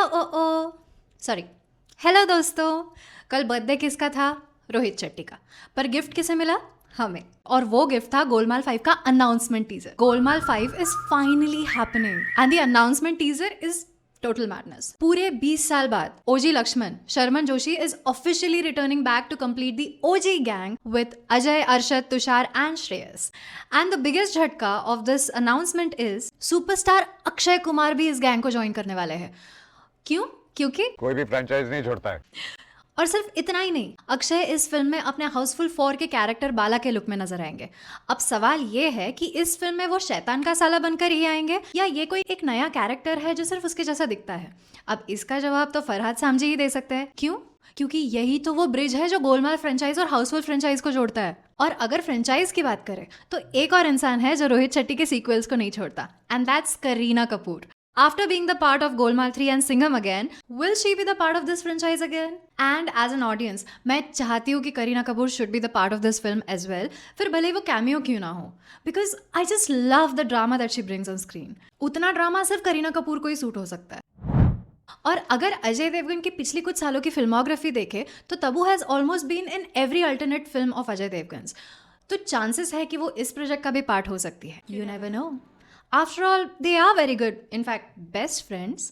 Hello sorry hello दोस्तों, कल birthday किसका था? रोहित शेट्टी का। पर गिफ्ट किसे मिला? हमें। और वो गिफ्ट था गोलमाल 5 का announcement teaser. Golmaal 5 is finally happening and the announcement teaser is total madness. पूरे 20 साल बाद OG Laxman Sharman Joshi is officially returning back to complete the OG gang with Ajay, Arshad, Tusshar and Shreyas. And the biggest झटका of this announcement is superstar Akshay Kumar भी इस gang को join करने वाले हैं। क्यों? क्योंकि कोई भी फ्रेंचाइज नहीं छोड़ता है। और सिर्फ इतना ही नहीं, अक्षय इस फिल्म में अपने हाउसफुल 4 के कैरेक्टर बाला के लुक में नजर आएंगे। अब सवाल ये है कि इस फिल्म में वो शैतान का साला बनकर ही आएंगे या ये कोई एक नया कैरेक्टर है जो सिर्फ उसके जैसा दिखता है। अब इसका जवाब तो फरहाद सामजी ही दे सकते हैं। क्यों? क्योंकि यही तो वो ब्रिज है जो गोलमाल फ्रेंचाइज और हाउसफुल फ्रेंचाइज को जोड़ता है। और अगर फ्रेंचाइज की बात करें तो एक और इंसान है जो रोहित शेट्टी के सीक्वल्स को नहीं छोड़ता, and that's Kareena Kapoor. After being the part of Golmaal 3 and Singham again, will she be the part of this franchise again? And as an audience, मैं चाहती हूँ कि Kareena Kapoor should be the part of this film as well. फिर भले वो cameo क्यों ना हो, because I just love the drama that she brings on screen. उतना ड्रामा सिर्फ करीना कपूर को ही सूट हो सकता है. और अगर अजय देवगन की पिछली कुछ सालों की फिल्मोग्राफी देखे तो Tabu has almost been in every alternate film of Ajay Devgan's. तो चांसेस है कि वो इस प्रोजेक्ट का भी पार्ट हो सकती है. You never know. After all, they are very good. In fact, best friends.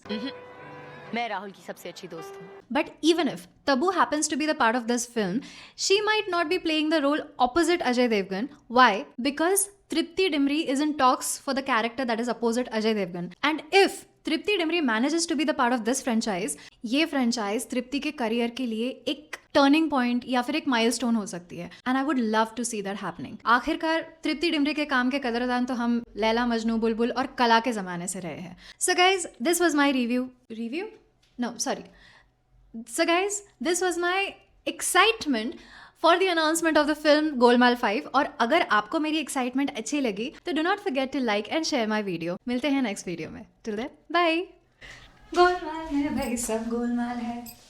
मैं राहुल की सबसे अच्छी दोस्त हूँ. But even if Tabu happens to be the part of this film, she might not be playing the role opposite Ajay Devgan. Why? Because Tripti Dimri is in talks for the character that is opposite Ajay Devgan. And if Tripti Dimri manages to be the part of this franchise, ये franchise तृप्ति के career के लिए एक turning point या फिर एक milestone हो सकती है. And I would love to see that happening. आखिरकार तृप्ति डिमरी के काम के कदरदान तो हम लैला, मजनू, बुलबुल और कला के जमाने से रहे हैं. So guys, this was my review no sorry so guys, this was my excitement for the announcement of the film Golmaal 5. और अगर आपको मेरी एक्साइटमेंट अच्छी लगी तो do not forget to like and share my video. मिलते हैं नेक्स्ट वीडियो में. Till then bye. गोलमाल है भाई, सब गोलमाल है.